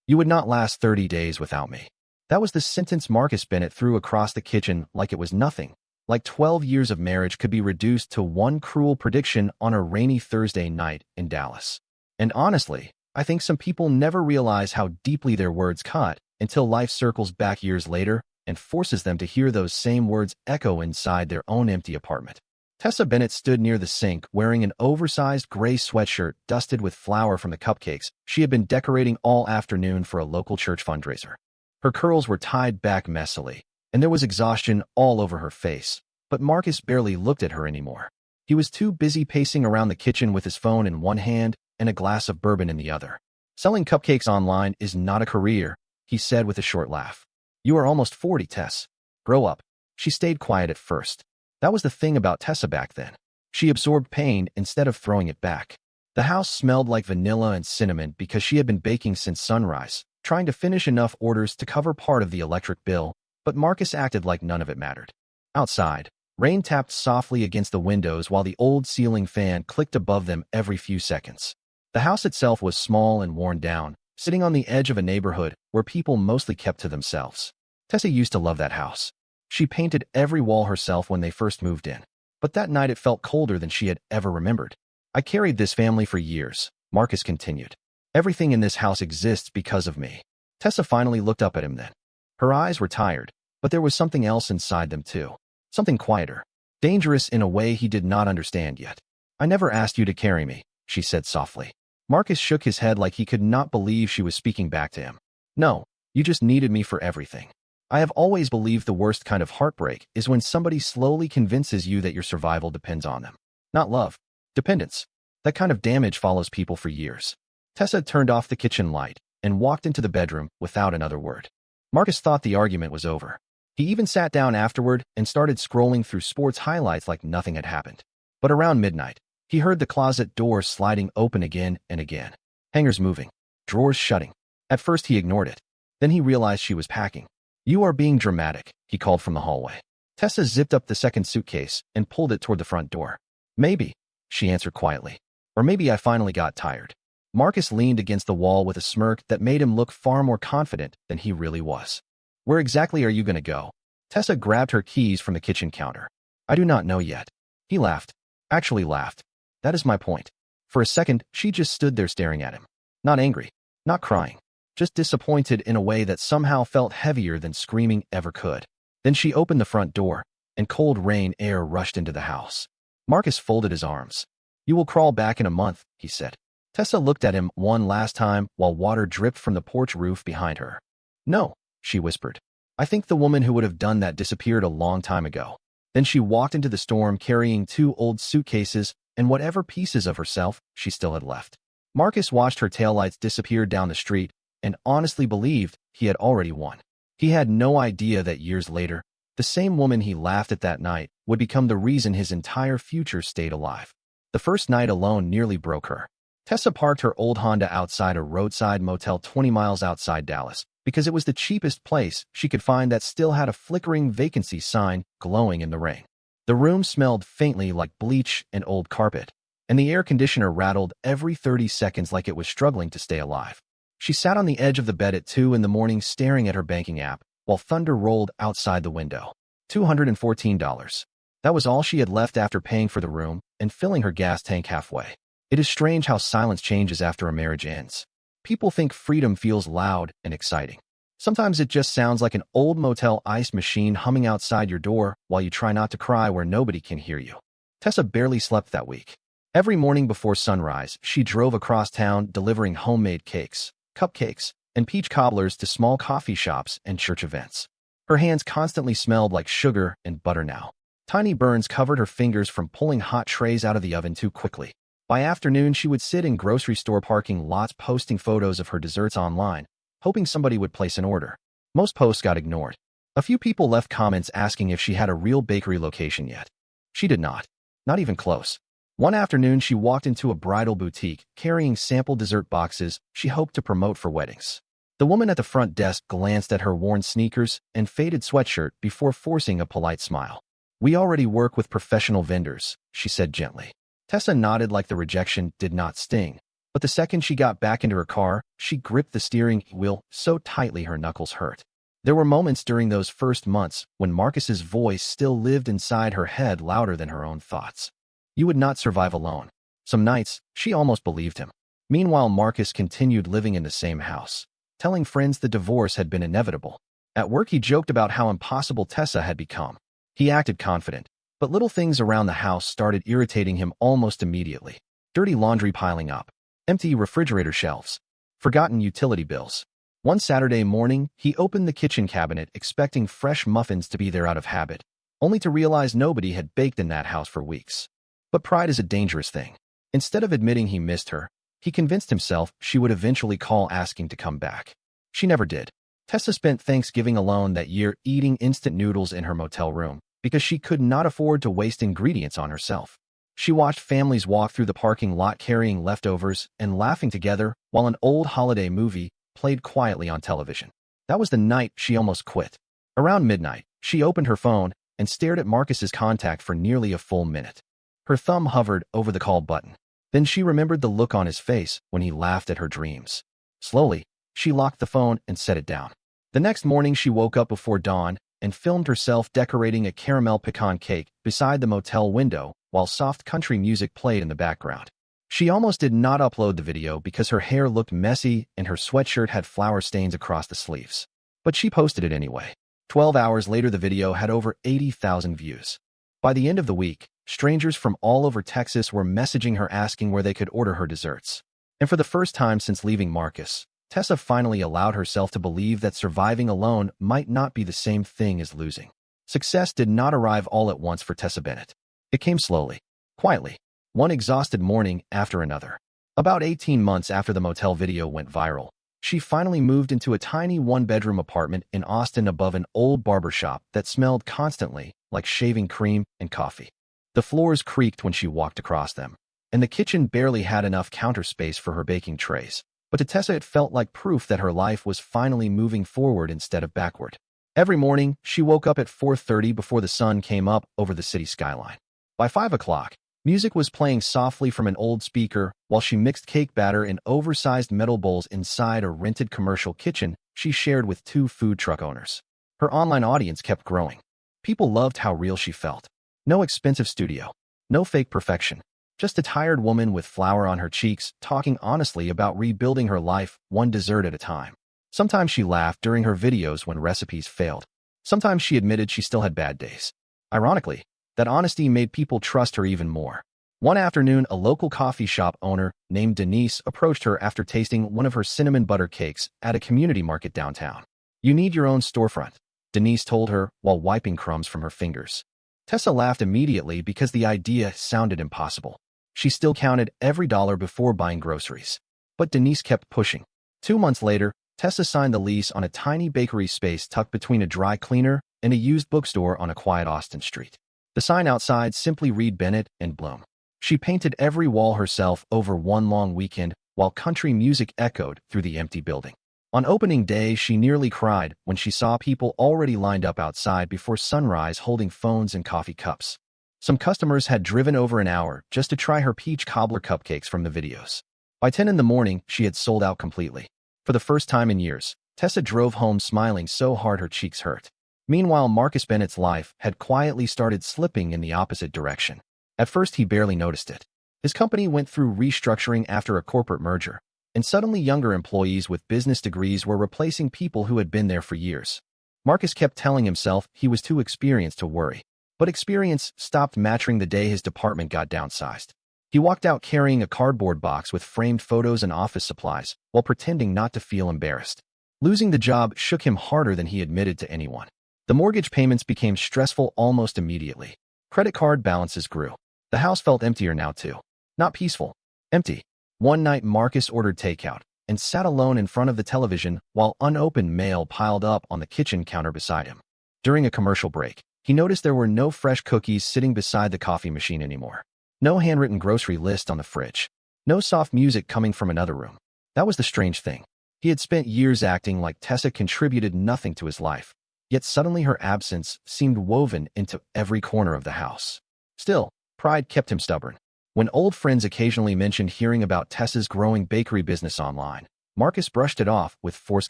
You would not last 30 days without me. That was the sentence Marcus Bennett threw across the kitchen like it was nothing. Like 12 years of marriage could be reduced to one cruel prediction on a rainy Thursday night in Dallas. And honestly, I think some people never realize how deeply their words cut until life circles back years later and forces them to hear those same words echo inside their own empty apartment. Tessa Bennett stood near the sink wearing an oversized gray sweatshirt dusted with flour from the cupcakes she had been decorating all afternoon for a local church fundraiser. Her curls were tied back messily, and there was exhaustion all over her face, but Marcus barely looked at her anymore. He was too busy pacing around the kitchen with his phone in one hand and a glass of bourbon in the other. Selling cupcakes online is not a career, he said with a short laugh. You are almost 40, Tess. Grow up. She stayed quiet at first. That was the thing about Tessa back then. She absorbed pain instead of throwing it back. The house smelled like vanilla and cinnamon because she had been baking since sunrise, trying to finish enough orders to cover part of the electric bill, but Marcus acted like none of it mattered. Outside, rain tapped softly against the windows while the old ceiling fan clicked above them every few seconds. The house itself was small and worn down, sitting on the edge of a neighborhood where people mostly kept to themselves. Tessa used to love that house. She painted every wall herself when they first moved in. But that night it felt colder than she had ever remembered. I carried this family for years, Marcus continued. Everything in this house exists because of me. Tessa finally looked up at him then. Her eyes were tired, but there was something else inside them too. Something quieter. Dangerous in a way he did not understand yet. I never asked you to carry me, she said softly. Marcus shook his head like he could not believe she was speaking back to him. No, you just needed me for everything. I have always believed the worst kind of heartbreak is when somebody slowly convinces you that your survival depends on them. Not love. Dependence. That kind of damage follows people for years. Tessa turned off the kitchen light and walked into the bedroom without another word. Marcus thought the argument was over. He even sat down afterward and started scrolling through sports highlights like nothing had happened. But around midnight, he heard the closet door sliding open again and again. Hangers moving. Drawers shutting. At first he ignored it. Then he realized she was packing. You are being dramatic, he called from the hallway. Tessa zipped up the second suitcase and pulled it toward the front door. Maybe, she answered quietly. Or maybe I finally got tired. Marcus leaned against the wall with a smirk that made him look far more confident than he really was. Where exactly are you going to go? Tessa grabbed her keys from the kitchen counter. I do not know yet. He laughed. Actually laughed. That is my point. For a second, she just stood there staring at him. Not angry. Not crying. Just disappointed in a way that somehow felt heavier than screaming ever could. Then she opened the front door, and cold rain air rushed into the house. Marcus folded his arms. You will crawl back in a month, he said. Tessa looked at him one last time while water dripped from the porch roof behind her. No, she whispered. I think the woman who would have done that disappeared a long time ago. Then she walked into the storm carrying 2 old suitcases and whatever pieces of herself she still had left. Marcus watched her taillights disappear down the street and honestly believed he had already won. He had no idea that years later, the same woman he laughed at that night would become the reason his entire future stayed alive. The first night alone nearly broke her. Tessa parked her old Honda outside a roadside motel 20 miles outside Dallas because it was the cheapest place she could find that still had a flickering vacancy sign glowing in the rain. The room smelled faintly like bleach and old carpet, and the air conditioner rattled every 30 seconds like it was struggling to stay alive. She sat on the edge of the bed at 2 in the morning staring at her banking app while thunder rolled outside the window. $214. That was all she had left after paying for the room and filling her gas tank halfway. It is strange how silence changes after a marriage ends. People think freedom feels loud and exciting. Sometimes it just sounds like an old motel ice machine humming outside your door while you try not to cry where nobody can hear you. Tessa barely slept that week. Every morning before sunrise, she drove across town delivering homemade cakes, cupcakes, and peach cobblers to small coffee shops and church events. Her hands constantly smelled like sugar and butter now. Tiny burns covered her fingers from pulling hot trays out of the oven too quickly. By afternoon, she would sit in grocery store parking lots posting photos of her desserts online, hoping somebody would place an order. Most posts got ignored. A few people left comments asking if she had a real bakery location yet. She did not. Not even close. One afternoon, she walked into a bridal boutique carrying sample dessert boxes she hoped to promote for weddings. The woman at the front desk glanced at her worn sneakers and faded sweatshirt before forcing a polite smile. We already work with professional vendors, she said gently. Tessa nodded like the rejection did not sting, But the second she got back into her car, she gripped the steering wheel so tightly her knuckles hurt. There were moments during those first months when Marcus's voice still lived inside her head louder than her own thoughts. You would not survive alone. Some nights, she almost believed him. Meanwhile, Marcus continued living in the same house, telling friends the divorce had been inevitable. At work, he joked about how impossible Tessa had become. He acted confident, but little things around the house started irritating him almost immediately. Dirty laundry piling up, empty refrigerator shelves, forgotten utility bills. One Saturday morning, he opened the kitchen cabinet expecting fresh muffins to be there out of habit, only to realize nobody had baked in that house for weeks. But pride is a dangerous thing. Instead of admitting he missed her, he convinced himself she would eventually call asking to come back. She never did. Tessa spent Thanksgiving alone that year eating instant noodles in her motel room because she could not afford to waste ingredients on herself. She watched families walk through the parking lot carrying leftovers and laughing together while an old holiday movie played quietly on television. That was the night she almost quit. Around midnight, she opened her phone and stared at Marcus's contact for nearly a full minute. Her thumb hovered over the call button. Then she remembered the look on his face when he laughed at her dreams. Slowly, she locked the phone and set it down. The next morning, she woke up before dawn and filmed herself decorating a caramel pecan cake beside the motel window while soft country music played in the background. She almost did not upload the video because her hair looked messy and her sweatshirt had flour stains across the sleeves. But she posted it anyway. 12 hours later, the video had over 80,000 views. By the end of the week, strangers from all over Texas were messaging her asking where they could order her desserts. And for the first time since leaving Marcus, Tessa finally allowed herself to believe that surviving alone might not be the same thing as losing. Success did not arrive all at once for Tessa Bennett. It came slowly, quietly, one exhausted morning after another. About 18 months after the motel video went viral, she finally moved into a tiny one-bedroom apartment in Austin above an old barber shop that smelled constantly like shaving cream and coffee. The floors creaked when she walked across them, and the kitchen barely had enough counter space for her baking trays. But to Tessa, it felt like proof that her life was finally moving forward instead of backward. Every morning, she woke up at 4:30 before the sun came up over the city skyline. By 5 o'clock, music was playing softly from an old speaker while she mixed cake batter in oversized metal bowls inside a rented commercial kitchen she shared with 2 food truck owners. Her online audience kept growing. People loved how real she felt. No expensive studio, no fake perfection, just a tired woman with flour on her cheeks talking honestly about rebuilding her life one dessert at a time. Sometimes she laughed during her videos when recipes failed. Sometimes she admitted she still had bad days. Ironically, that honesty made people trust her even more. One afternoon, a local coffee shop owner named Denise approached her after tasting one of her cinnamon butter cakes at a community market downtown. "You need your own storefront," Denise told her while wiping crumbs from her fingers. Tessa laughed immediately because the idea sounded impossible. She still counted every dollar before buying groceries. But Denise kept pushing. 2 months later, Tessa signed the lease on a tiny bakery space tucked between a dry cleaner and a used bookstore on a quiet Austin street. The sign outside simply read Bennett and Bloom. She painted every wall herself over one long weekend while country music echoed through the empty building. On opening day, she nearly cried when she saw people already lined up outside before sunrise holding phones and coffee cups. Some customers had driven over an hour just to try her peach cobbler cupcakes from the videos. By 10 in the morning, she had sold out completely. For the first time in years, Tessa drove home smiling so hard her cheeks hurt. Meanwhile, Marcus Bennett's life had quietly started slipping in the opposite direction. At first, he barely noticed it. His company went through restructuring after a corporate merger, and suddenly younger employees with business degrees were replacing people who had been there for years. Marcus kept telling himself he was too experienced to worry. But experience stopped matching the day his department got downsized. He walked out carrying a cardboard box with framed photos and office supplies while pretending not to feel embarrassed. Losing the job shook him harder than he admitted to anyone. The mortgage payments became stressful almost immediately. Credit card balances grew. The house felt emptier now too. Not peaceful, empty. One night, Marcus ordered takeout and sat alone in front of the television while unopened mail piled up on the kitchen counter beside him. During a commercial break, he noticed there were no fresh cookies sitting beside the coffee machine anymore. No handwritten grocery list on the fridge. No soft music coming from another room. That was the strange thing. He had spent years acting like Tessa contributed nothing to his life, yet suddenly her absence seemed woven into every corner of the house. Still, pride kept him stubborn. When old friends occasionally mentioned hearing about Tessa's growing bakery business online, Marcus brushed it off with forced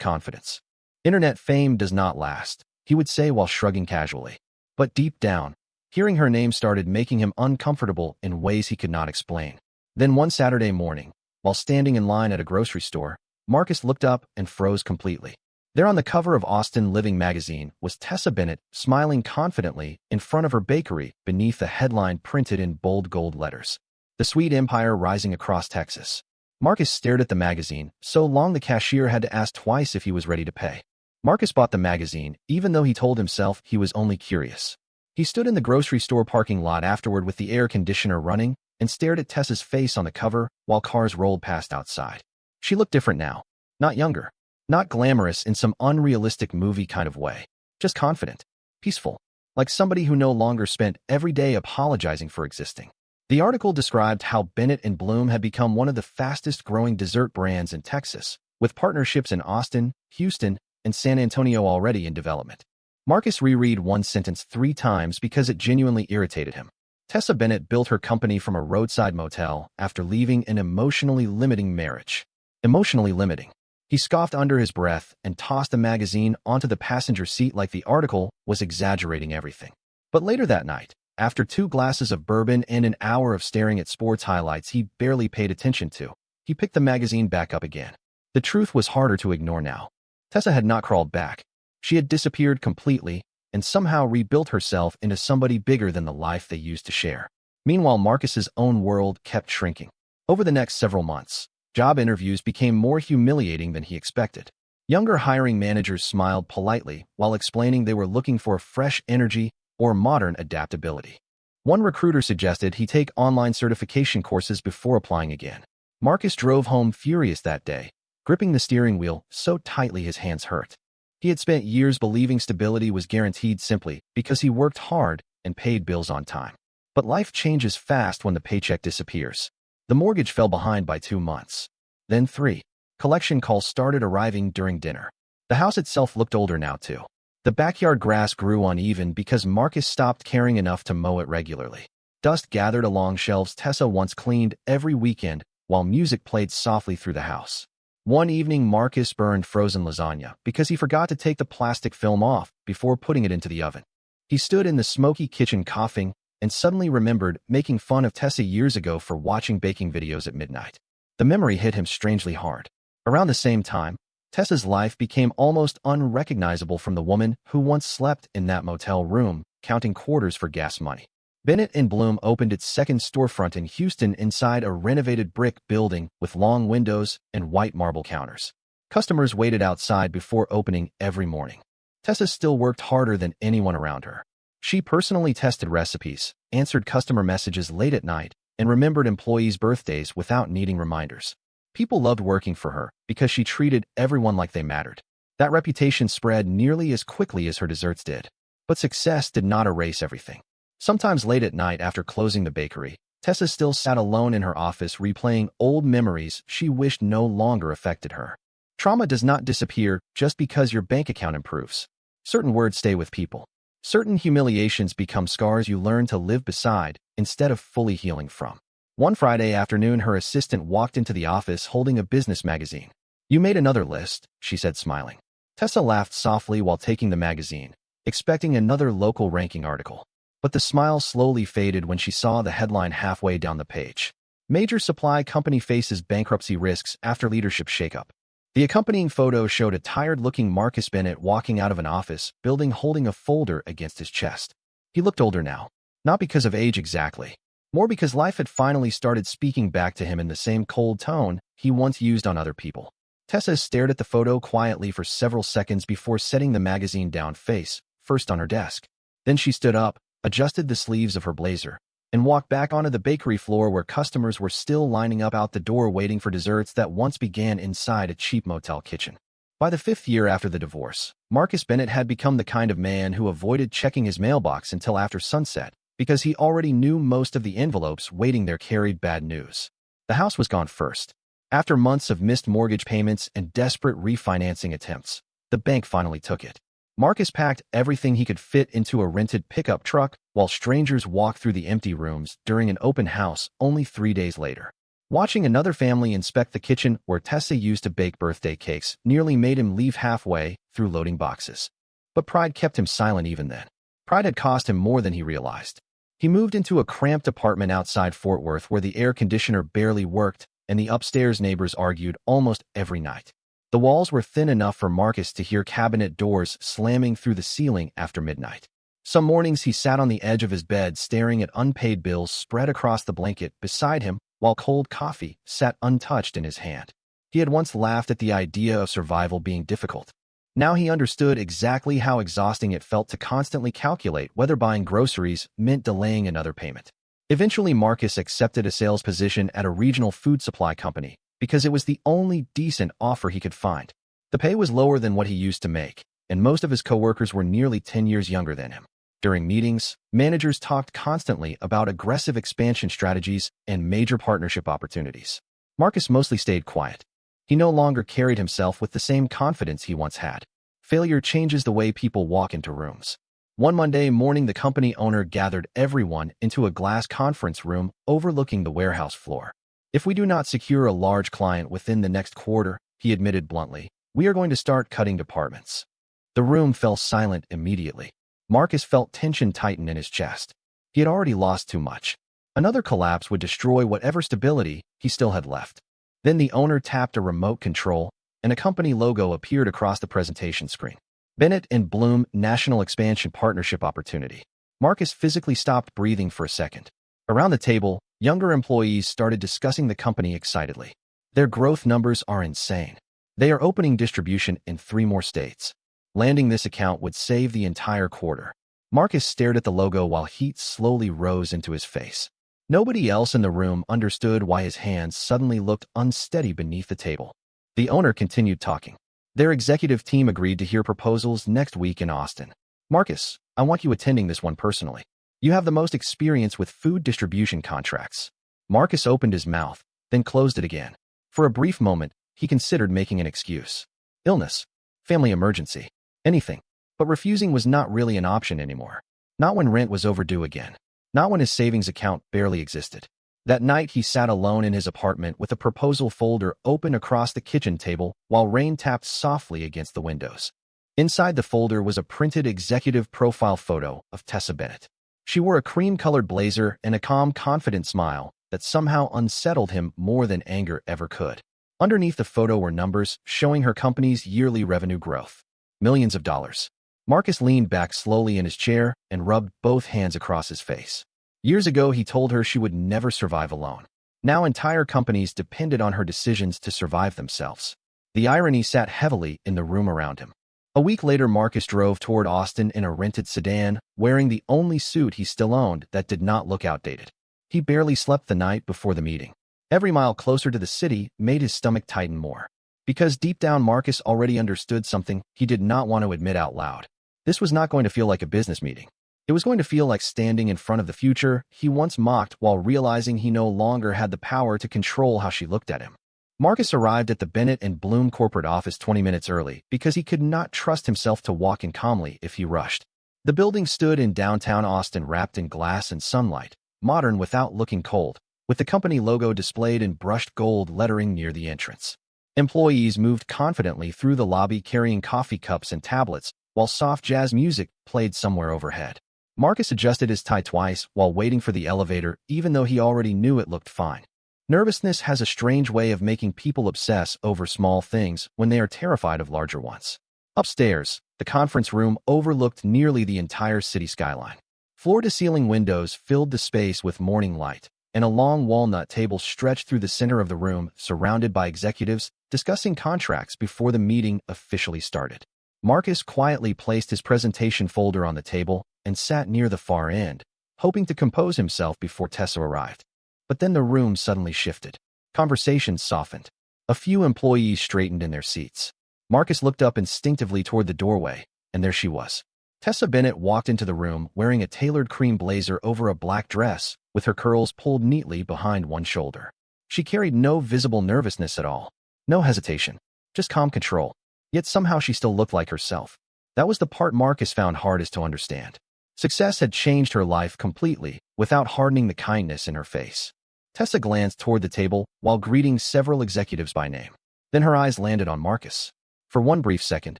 confidence. Internet fame does not last, he would say while shrugging casually. But deep down, hearing her name started making him uncomfortable in ways he could not explain. Then one Saturday morning, while standing in line at a grocery store, Marcus looked up and froze completely. There on the cover of Austin Living magazine was Tessa Bennett, smiling confidently in front of her bakery beneath a headline printed in bold gold letters. The Sweet Empire Rising Across Texas. Marcus stared at the magazine, so long the cashier had to ask twice if he was ready to pay. Marcus bought the magazine, even though he told himself he was only curious. He stood in the grocery store parking lot afterward with the air conditioner running and stared at Tessa's face on the cover while cars rolled past outside. She looked different now. Not younger. Not glamorous in some unrealistic movie kind of way. Just confident. Peaceful. Like somebody who no longer spent every day apologizing for existing. The article described how Bennett and Bloom had become one of the fastest-growing dessert brands in Texas, with partnerships in Austin, Houston, and San Antonio already in development. Marcus reread one sentence 3 times because it genuinely irritated him. Tessa Bennett built her company from a roadside motel after leaving an emotionally limiting marriage. Emotionally limiting. He scoffed under his breath and tossed the magazine onto the passenger seat like the article was exaggerating everything. But later that night, after 2 glasses of bourbon and an hour of staring at sports highlights he barely paid attention to, he picked the magazine back up again. The truth was harder to ignore now. Tessa had not crawled back. She had disappeared completely and somehow rebuilt herself into somebody bigger than the life they used to share. Meanwhile, Marcus's own world kept shrinking. Over the next several months, job interviews became more humiliating than he expected. Younger hiring managers smiled politely while explaining they were looking for fresh energy or modern adaptability. One recruiter suggested he take online certification courses before applying again. Marcus drove home furious that day, gripping the steering wheel so tightly his hands hurt. He had spent years believing stability was guaranteed simply because he worked hard and paid bills on time. But life changes fast when the paycheck disappears. The mortgage fell behind by 2 months. Then 3. Collection calls started arriving during dinner. The house itself looked older now too. The backyard grass grew uneven because Marcus stopped caring enough to mow it regularly. Dust gathered along shelves Tessa once cleaned every weekend while music played softly through the house. One evening, Marcus burned frozen lasagna because he forgot to take the plastic film off before putting it into the oven. He stood in the smoky kitchen coughing and suddenly remembered making fun of Tessa years ago for watching baking videos at midnight. The memory hit him strangely hard. Around the same time, Tessa's life became almost unrecognizable from the woman who once slept in that motel room, counting quarters for gas money. Bennett and Bloom opened its second storefront in Houston inside a renovated brick building with long windows and white marble counters. Customers waited outside before opening every morning. Tessa still worked harder than anyone around her. She personally tested recipes, answered customer messages late at night, and remembered employees' birthdays without needing reminders. People loved working for her because she treated everyone like they mattered. That reputation spread nearly as quickly as her desserts did. But success did not erase everything. Sometimes late at night after closing the bakery, Tessa still sat alone in her office replaying old memories she wished no longer affected her. Trauma does not disappear just because your bank account improves. Certain words stay with people. Certain humiliations become scars you learn to live beside instead of fully healing from. One Friday afternoon, her assistant walked into the office holding a business magazine. "You made another list," she said, smiling. Tessa laughed softly while taking the magazine, expecting another local ranking article. But the smile slowly faded when she saw the headline halfway down the page. Major supply company faces bankruptcy risks after leadership shakeup. The accompanying photo showed a tired-looking Marcus Bennett walking out of an office building holding a folder against his chest. He looked older now, not because of age exactly, more because life had finally started speaking back to him in the same cold tone he once used on other people. Tessa stared at the photo quietly for several seconds before setting the magazine down face first on her desk. Then she stood up, adjusted the sleeves of her blazer, and walked back onto the bakery floor where customers were still lining up out the door waiting for desserts that once began inside a cheap motel kitchen. By the 5th year after the divorce, Marcus Bennett had become the kind of man who avoided checking his mailbox until after sunset because he already knew most of the envelopes waiting there carried bad news. The house was gone first. After months of missed mortgage payments and desperate refinancing attempts, the bank finally took it. Marcus packed everything he could fit into a rented pickup truck while strangers walked through the empty rooms during an open house only 3 days later. Watching another family inspect the kitchen where Tessa used to bake birthday cakes nearly made him leave halfway through loading boxes. But pride kept him silent even then. Pride had cost him more than he realized. He moved into a cramped apartment outside Fort Worth where the air conditioner barely worked and the upstairs neighbors argued almost every night. The walls were thin enough for Marcus to hear cabinet doors slamming through the ceiling after midnight. Some mornings he sat on the edge of his bed staring at unpaid bills spread across the blanket beside him while cold coffee sat untouched in his hand. He had once laughed at the idea of survival being difficult. Now he understood exactly how exhausting it felt to constantly calculate whether buying groceries meant delaying another payment. Eventually, Marcus accepted a sales position at a regional food supply company because it was the only decent offer he could find. The pay was lower than what he used to make, and most of his coworkers were nearly 10 years younger than him. During meetings, managers talked constantly about aggressive expansion strategies and major partnership opportunities. Marcus mostly stayed quiet. He no longer carried himself with the same confidence he once had. Failure changes the way people walk into rooms. One Monday morning, the company owner gathered everyone into a glass conference room overlooking the warehouse floor. If we do not secure a large client within the next quarter, he admitted bluntly, we are going to start cutting departments. The room fell silent immediately. Marcus felt tension tighten in his chest. He had already lost too much. Another collapse would destroy whatever stability he still had left. Then the owner tapped a remote control, and a company logo appeared across the presentation screen. Bennett and Bloom National Expansion Partnership Opportunity. Marcus physically stopped breathing for a second. Around the table, younger employees started discussing the company excitedly. Their growth numbers are insane. They are opening distribution in 3 more states. Landing this account would save the entire quarter. Marcus stared at the logo while heat slowly rose into his face. Nobody else in the room understood why his hands suddenly looked unsteady beneath the table. The owner continued talking. Their executive team agreed to hear proposals next week in Austin. Marcus, I want you attending this one personally. You have the most experience with food distribution contracts. Marcus opened his mouth, then closed it again. For a brief moment, he considered making an excuse. Illness, family emergency, anything. But refusing was not really an option anymore. Not when rent was overdue again. Not when his savings account barely existed. That night, he sat alone in his apartment with a proposal folder open across the kitchen table while rain tapped softly against the windows. Inside the folder was a printed executive profile photo of Tessa Bennett. She wore a cream-colored blazer and a calm, confident smile that somehow unsettled him more than anger ever could. Underneath the photo were numbers showing her company's yearly revenue growth. Millions of dollars. Marcus leaned back slowly in his chair and rubbed both hands across his face. Years ago, he told her she would never survive alone. Now entire companies depended on her decisions to survive themselves. The irony sat heavily in the room around him. A week later, Marcus drove toward Austin in a rented sedan, wearing the only suit he still owned that did not look outdated. He barely slept the night before the meeting. Every mile closer to the city made his stomach tighten more. Because deep down, Marcus already understood something he did not want to admit out loud. This was not going to feel like a business meeting. It was going to feel like standing in front of the future he once mocked while realizing he no longer had the power to control how she looked at him. Marcus arrived at the Bennett and Bloom corporate office 20 minutes early because he could not trust himself to walk in calmly if he rushed. The building stood in downtown Austin, wrapped in glass and sunlight, modern without looking cold, with the company logo displayed in brushed gold lettering near the entrance. Employees moved confidently through the lobby carrying coffee cups and tablets, while soft jazz music played somewhere overhead. Marcus adjusted his tie twice while waiting for the elevator, even though he already knew it looked fine. Nervousness has a strange way of making people obsess over small things when they are terrified of larger ones. Upstairs, the conference room overlooked nearly the entire city skyline. Floor-to-ceiling windows filled the space with morning light, and a long walnut table stretched through the center of the room, surrounded by executives discussing contracts before the meeting officially started. Marcus quietly placed his presentation folder on the table and sat near the far end, hoping to compose himself before Tessa arrived. But then the room suddenly shifted. Conversations softened. A few employees straightened in their seats. Marcus looked up instinctively toward the doorway, and there she was. Tessa Bennett walked into the room wearing a tailored cream blazer over a black dress, with her curls pulled neatly behind one shoulder. She carried no visible nervousness at all. No hesitation. Just calm control. Yet somehow she still looked like herself. That was the part Marcus found hardest to understand. Success had changed her life completely, without hardening the kindness in her face. Tessa glanced toward the table while greeting several executives by name. Then her eyes landed on Marcus. For one brief second,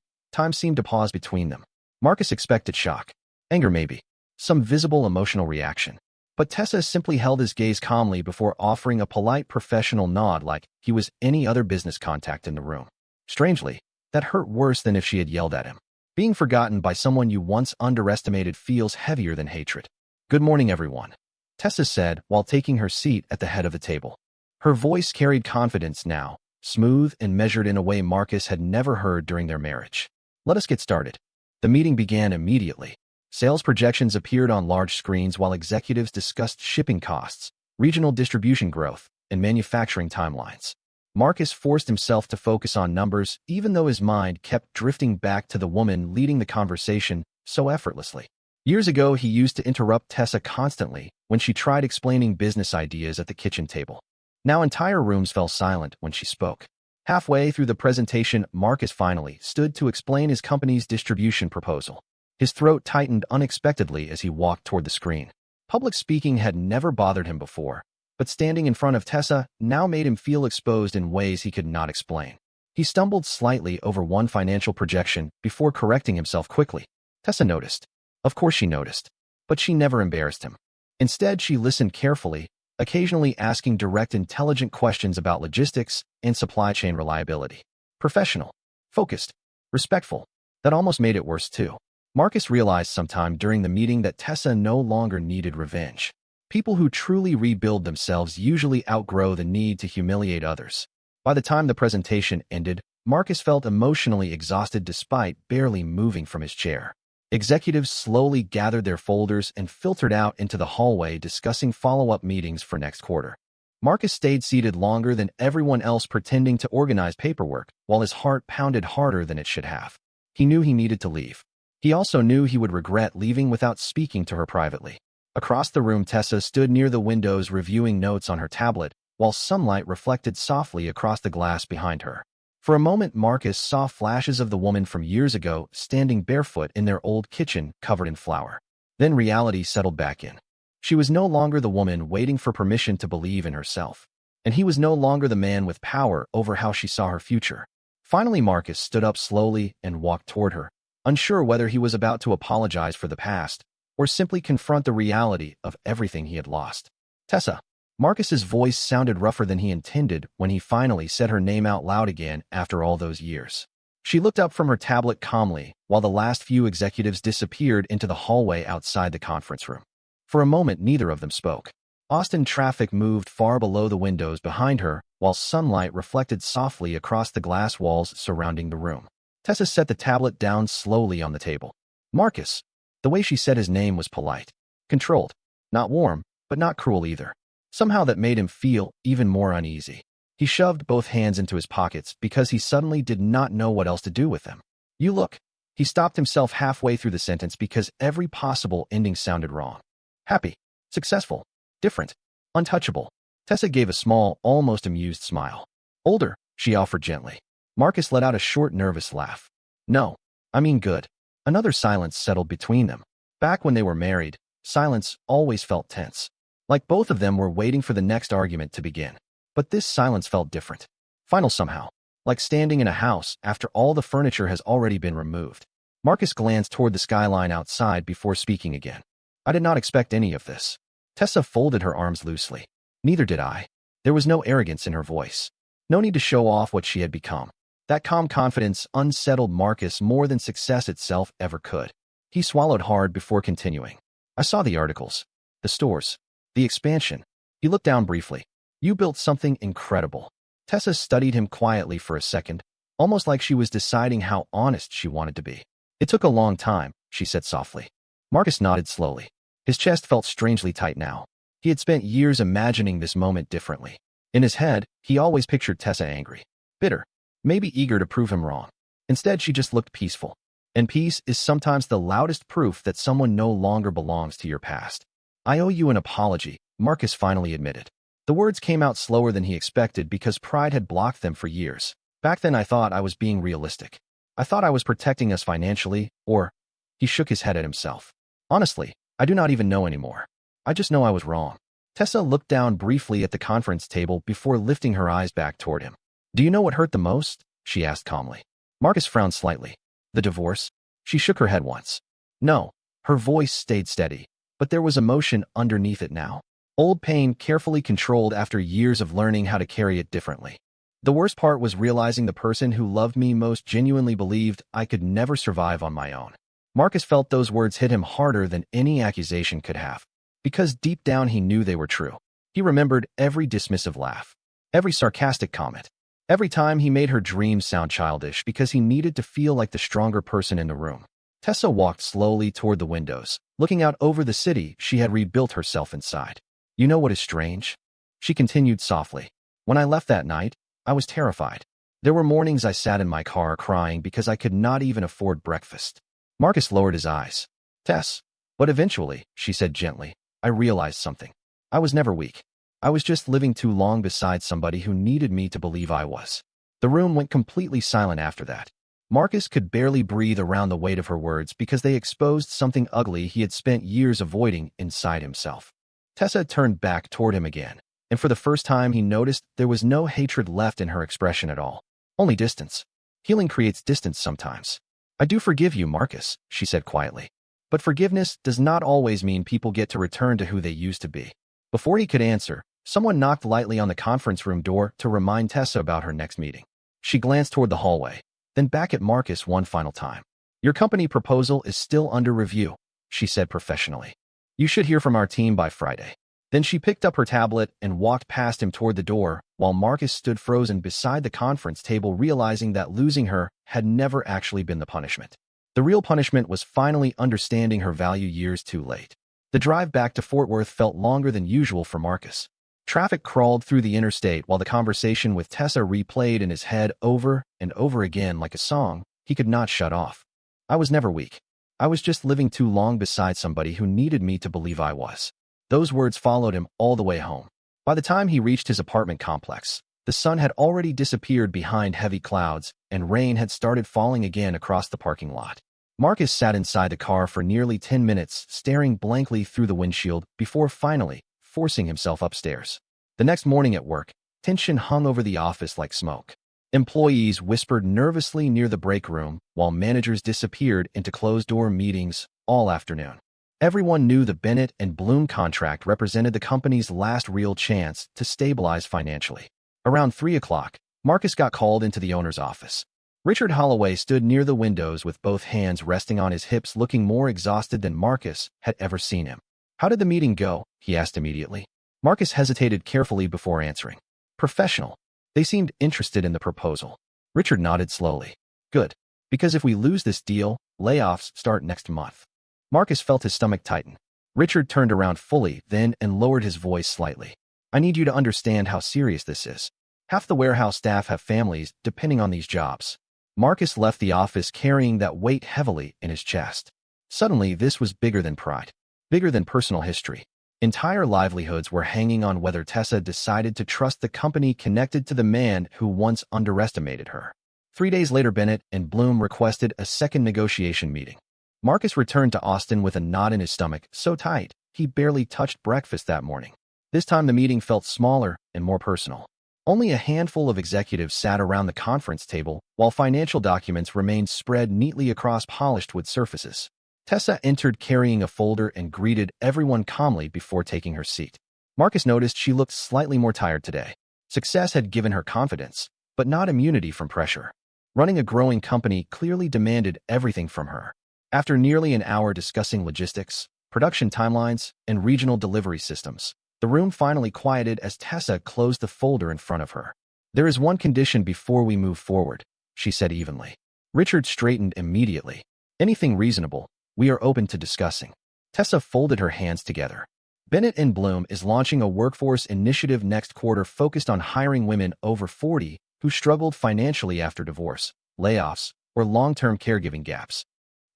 time seemed to pause between them. Marcus expected shock, anger maybe, some visible emotional reaction. But Tessa simply held his gaze calmly before offering a polite professional nod like he was any other business contact in the room. Strangely, that hurt worse than if she had yelled at him. Being forgotten by someone you once underestimated feels heavier than hatred. "Good morning, everyone," Tessa said while taking her seat at the head of the table. Her voice carried confidence now, smooth and measured in a way Marcus had never heard during their marriage. "Let us get started." The meeting began immediately. Sales projections appeared on large screens while executives discussed shipping costs, regional distribution growth, and manufacturing timelines. Marcus forced himself to focus on numbers, even though his mind kept drifting back to the woman leading the conversation so effortlessly. Years ago, he used to interrupt Tessa constantly when she tried explaining business ideas at the kitchen table. Now entire rooms fell silent when she spoke. Halfway through the presentation, Marcus finally stood to explain his company's distribution proposal. His throat tightened unexpectedly as he walked toward the screen. Public speaking had never bothered him before, but standing in front of Tessa now made him feel exposed in ways he could not explain. He stumbled slightly over one financial projection before correcting himself quickly. Tessa noticed. Of course she noticed, but she never embarrassed him. Instead, she listened carefully, occasionally asking direct, intelligent questions about logistics and supply chain reliability. Professional, focused, respectful. That almost made it worse too. Marcus realized sometime during the meeting that Tessa no longer needed revenge. People who truly rebuild themselves usually outgrow the need to humiliate others. By the time the presentation ended, Marcus felt emotionally exhausted despite barely moving from his chair. Executives slowly gathered their folders and filtered out into the hallway discussing follow-up meetings for next quarter. Marcus stayed seated longer than everyone else, pretending to organize paperwork, while his heart pounded harder than it should have. He knew he needed to leave. He also knew he would regret leaving without speaking to her privately. Across the room, Tessa stood near the windows reviewing notes on her tablet, while sunlight reflected softly across the glass behind her. For a moment, Marcus saw flashes of the woman from years ago standing barefoot in their old kitchen covered in flour. Then reality settled back in. She was no longer the woman waiting for permission to believe in herself, and he was no longer the man with power over how she saw her future. Finally, Marcus stood up slowly and walked toward her, unsure whether he was about to apologize for the past or simply confront the reality of everything he had lost. "Tessa." Marcus's voice sounded rougher than he intended when he finally said her name out loud again after all those years. She looked up from her tablet calmly while the last few executives disappeared into the hallway outside the conference room. For a moment, neither of them spoke. Austin traffic moved far below the windows behind her, while sunlight reflected softly across the glass walls surrounding the room. Tessa set the tablet down slowly on the table. "Marcus." The way she said his name was polite, controlled, not warm, but not cruel either. Somehow that made him feel even more uneasy. He shoved both hands into his pockets because he suddenly did not know what else to do with them. "You look." He stopped himself halfway through the sentence because every possible ending sounded wrong. "Happy, successful, different, untouchable." Tessa gave a small, almost amused smile. "Older," she offered gently. Marcus let out a short, nervous laugh. "No, I mean good." Another silence settled between them. Back when they were married, silence always felt tense, like both of them were waiting for the next argument to begin. But this silence felt different, final somehow, like standing in a house after all the furniture has already been removed. Marcus glanced toward the skyline outside before speaking again. "I did not expect any of this." Tessa folded her arms loosely. "Neither did I." There was no arrogance in her voice. No need to show off what she had become. That calm confidence unsettled Marcus more than success itself ever could. He swallowed hard before continuing. "I saw the articles, the stores, the expansion." He looked down briefly. "You built something incredible." Tessa studied him quietly for a second, almost like she was deciding how honest she wanted to be. "It took a long time," she said softly. Marcus nodded slowly. His chest felt strangely tight now. He had spent years imagining this moment differently. In his head, he always pictured Tessa angry, bitter, maybe eager to prove him wrong. Instead, she just looked peaceful. And peace is sometimes the loudest proof that someone no longer belongs to your past. "I owe you an apology," Marcus finally admitted. The words came out slower than he expected because pride had blocked them for years. "Back then I thought I was being realistic. I thought I was protecting us financially, or... He shook his head at himself. Honestly, I do not even know anymore. I just know I was wrong. Tessa looked down briefly at the conference table before lifting her eyes back toward him. Do you know what hurt the most? She asked calmly. Marcus frowned slightly. The divorce? She shook her head once. No. Her voice stayed steady, but there was emotion underneath it now. Old pain carefully controlled after years of learning how to carry it differently. The worst part was realizing the person who loved me most genuinely believed I could never survive on my own. Marcus felt those words hit him harder than any accusation could have, because deep down he knew they were true. He remembered every dismissive laugh, every sarcastic comment, every time he made her dreams sound childish because he needed to feel like the stronger person in the room. Tessa walked slowly toward the windows, looking out over the city she had rebuilt herself inside. You know what is strange? She continued softly. When I left that night, I was terrified. There were mornings I sat in my car crying because I could not even afford breakfast. Marcus lowered his eyes. Tess. But eventually, she said gently, I realized something. I was never weak. I was just living too long beside somebody who needed me to believe I was. The room went completely silent after that. Marcus could barely breathe around the weight of her words because they exposed something ugly he had spent years avoiding inside himself. Tessa turned back toward him again, and for the first time he noticed there was no hatred left in her expression at all. Only distance. Healing creates distance sometimes. I do forgive you, Marcus, she said quietly. But forgiveness does not always mean people get to return to who they used to be. Before he could answer, someone knocked lightly on the conference room door to remind Tessa about her next meeting. She glanced toward the hallway, then back at Marcus one final time. Your company proposal is still under review, she said professionally. You should hear from our team by Friday. Then she picked up her tablet and walked past him toward the door, while Marcus stood frozen beside the conference table, realizing that losing her had never actually been the punishment. The real punishment was finally understanding her value years too late. The drive back to Fort Worth felt longer than usual for Marcus. Traffic crawled through the interstate while the conversation with Tessa replayed in his head over and over again like a song he could not shut off. I was never weak. I was just living too long beside somebody who needed me to believe I was. Those words followed him all the way home. By the time he reached his apartment complex, the sun had already disappeared behind heavy clouds, and rain had started falling again across the parking lot. Marcus sat inside the car for nearly 10 minutes, staring blankly through the windshield before finally forcing himself upstairs. The next morning at work, tension hung over the office like smoke. Employees whispered nervously near the break room, while managers disappeared into closed-door meetings all afternoon. Everyone knew the Bennett and Bloom contract represented the company's last real chance to stabilize financially. Around 3 o'clock, Marcus got called into the owner's office. Richard Holloway stood near the windows with both hands resting on his hips, looking more exhausted than Marcus had ever seen him. How did the meeting go? He asked immediately. Marcus hesitated carefully before answering. Professional. They seemed interested in the proposal. Richard nodded slowly. Good. Because if we lose this deal, layoffs start next month. Marcus felt his stomach tighten. Richard turned around fully then and lowered his voice slightly. I need you to understand how serious this is. Half the warehouse staff have families depending on these jobs. Marcus left the office carrying that weight heavily in his chest. Suddenly, this was bigger than pride, bigger than personal history. Entire livelihoods were hanging on whether Tessa decided to trust the company connected to the man who once underestimated her. 3 days later, Bennett and Bloom requested a second negotiation meeting. Marcus returned to Austin with a knot in his stomach so tight he barely touched breakfast that morning. This time the meeting felt smaller and more personal. Only a handful of executives sat around the conference table, while financial documents remained spread neatly across polished wood surfaces. Tessa entered carrying a folder and greeted everyone calmly before taking her seat. Marcus noticed she looked slightly more tired today. Success had given her confidence, but not immunity from pressure. Running a growing company clearly demanded everything from her. After nearly an hour discussing logistics, production timelines, and regional delivery systems, the room finally quieted as Tessa closed the folder in front of her. There is one condition before we move forward, she said evenly. Richard straightened immediately. Anything reasonable, we are open to discussing. Tessa folded her hands together. Bennett and Bloom is launching a workforce initiative next quarter focused on hiring women over 40 who struggled financially after divorce, layoffs, or long-term caregiving gaps.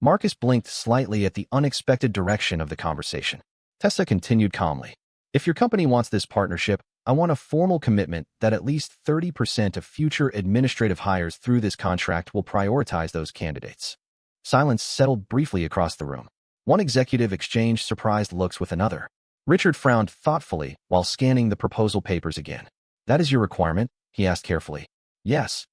Marcus blinked slightly at the unexpected direction of the conversation. Tessa continued calmly. If your company wants this partnership, I want a formal commitment that at least 30% of future administrative hires through this contract will prioritize those candidates. Silence settled briefly across the room. One executive exchanged surprised looks with another. Richard frowned thoughtfully while scanning the proposal papers again. That is your requirement? He asked carefully. Yes.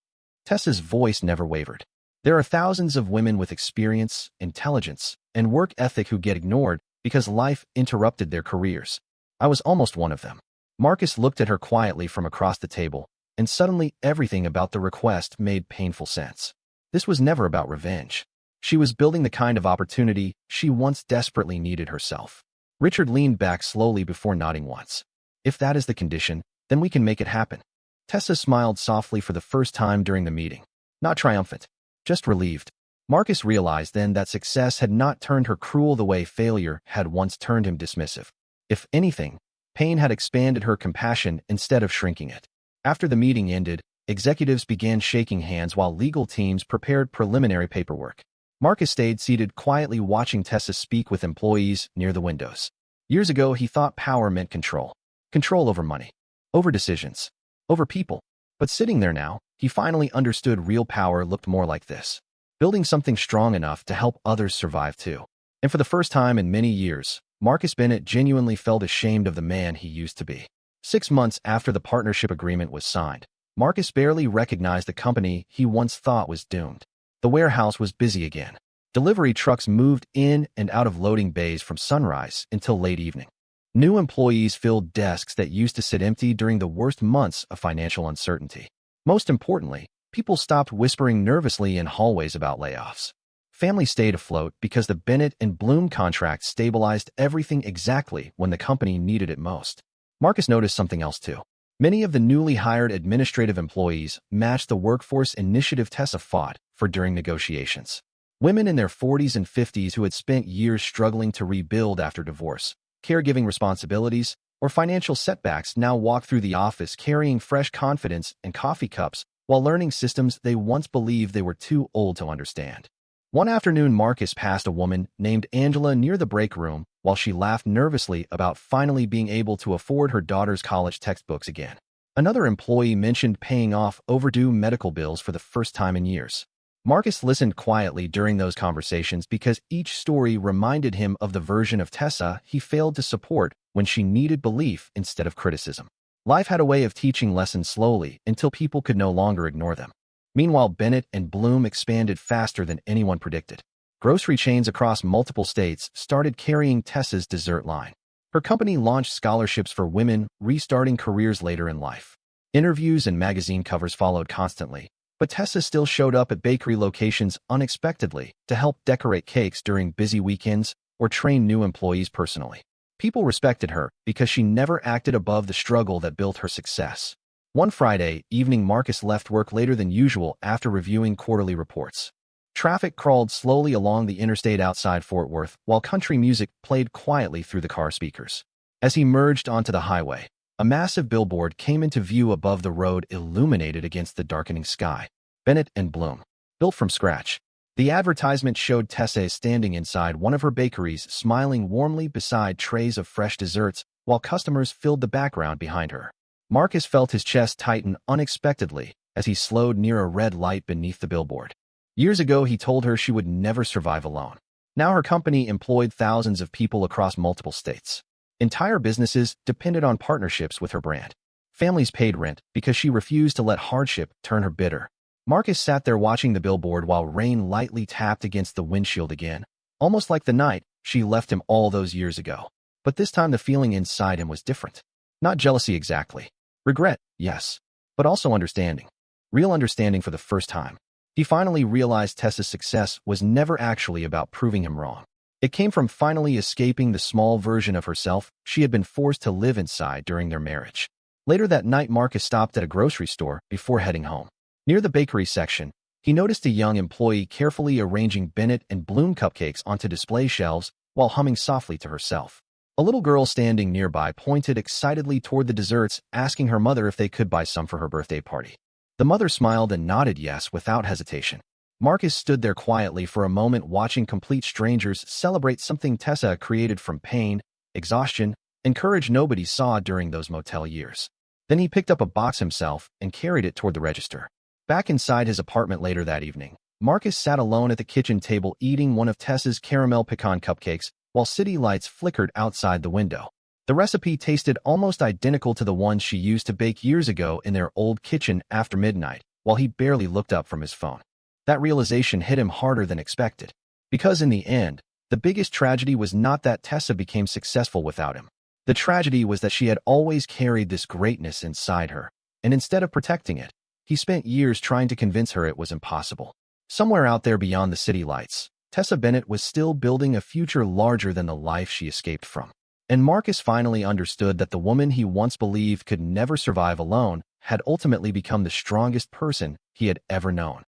Tessa's voice never wavered. There are thousands of women with experience, intelligence, and work ethic who get ignored because life interrupted their careers. I was almost one of them. Marcus looked at her quietly from across the table, and suddenly everything about the request made painful sense. This was never about revenge. She was building the kind of opportunity she once desperately needed herself. Richard leaned back slowly before nodding once. If that is the condition, then we can make it happen. Tessa smiled softly for the first time during the meeting. Not triumphant, just relieved. Marcus realized then that success had not turned her cruel the way failure had once turned him dismissive. If anything, pain had expanded her compassion instead of shrinking it. After the meeting ended, executives began shaking hands while legal teams prepared preliminary paperwork. Marcus stayed seated quietly watching Tessa speak with employees near the windows. Years ago, he thought power meant control. Control over money, over decisions, over people. But sitting there now, he finally understood real power looked more like this. Building something strong enough to help others survive too. And for the first time in many years, Marcus Bennett genuinely felt ashamed of the man he used to be. 6 months after the partnership agreement was signed, Marcus barely recognized the company he once thought was doomed. The warehouse was busy again. Delivery trucks moved in and out of loading bays from sunrise until late evening. New employees filled desks that used to sit empty during the worst months of financial uncertainty. Most importantly, people stopped whispering nervously in hallways about layoffs. Families stayed afloat because the Bennett and Bloom contract stabilized everything exactly when the company needed it most. Marcus noticed something else too. Many of the newly hired administrative employees matched the workforce initiative Tessa fought for during negotiations. Women in their 40s and 50s who had spent years struggling to rebuild after divorce, caregiving responsibilities, or financial setbacks now walked through the office carrying fresh confidence and coffee cups while learning systems they once believed they were too old to understand. One afternoon, Marcus passed a woman named Angela near the break room while she laughed nervously about finally being able to afford her daughter's college textbooks again. Another employee mentioned paying off overdue medical bills for the first time in years. Marcus listened quietly during those conversations because each story reminded him of the version of Tessa he failed to support when she needed belief instead of criticism. Life had a way of teaching lessons slowly until people could no longer ignore them. Meanwhile, Bennett and Bloom expanded faster than anyone predicted. Grocery chains across multiple states started carrying Tessa's dessert line. Her company launched scholarships for women restarting careers later in life. Interviews and magazine covers followed constantly, but Tessa still showed up at bakery locations unexpectedly to help decorate cakes during busy weekends or train new employees personally. People respected her because she never acted above the struggle that built her success. One Friday evening, Marcus left work later than usual after reviewing quarterly reports. Traffic crawled slowly along the interstate outside Fort Worth while country music played quietly through the car speakers. As he merged onto the highway, a massive billboard came into view above the road, illuminated against the darkening sky. Bennett and Bloom. Built from scratch. The advertisement showed Tessa standing inside one of her bakeries, smiling warmly beside trays of fresh desserts while customers filled the background behind her. Marcus felt his chest tighten unexpectedly as he slowed near a red light beneath the billboard. Years ago, he told her she would never survive alone. Now her company employed thousands of people across multiple states. Entire businesses depended on partnerships with her brand. Families paid rent because she refused to let hardship turn her bitter. Marcus sat there watching the billboard while rain lightly tapped against the windshield again, almost like the night she left him all those years ago. But this time the feeling inside him was different. Not jealousy exactly. Regret, yes, but also understanding. Real understanding for the first time. He finally realized Tessa's success was never actually about proving him wrong. It came from finally escaping the small version of herself she had been forced to live inside during their marriage. Later that night, Marcus stopped at a grocery store before heading home. Near the bakery section, he noticed a young employee carefully arranging Bennett and Bloom cupcakes onto display shelves while humming softly to herself. A little girl standing nearby pointed excitedly toward the desserts, asking her mother if they could buy some for her birthday party. The mother smiled and nodded yes without hesitation. Marcus stood there quietly for a moment, watching complete strangers celebrate something Tessa created from pain, exhaustion, and courage nobody saw during those motel years. Then he picked up a box himself and carried it toward the register. Back inside his apartment later that evening, Marcus sat alone at the kitchen table eating one of Tessa's caramel pecan cupcakes while city lights flickered outside the window. The recipe tasted almost identical to the one she used to bake years ago in their old kitchen after midnight, while he barely looked up from his phone. That realization hit him harder than expected. Because in the end, the biggest tragedy was not that Tessa became successful without him. The tragedy was that she had always carried this greatness inside her, and instead of protecting it, he spent years trying to convince her it was impossible. Somewhere out there beyond the city lights, Tessa Bennett was still building a future larger than the life she escaped from. And Marcus finally understood that the woman he once believed could never survive alone had ultimately become the strongest person he had ever known.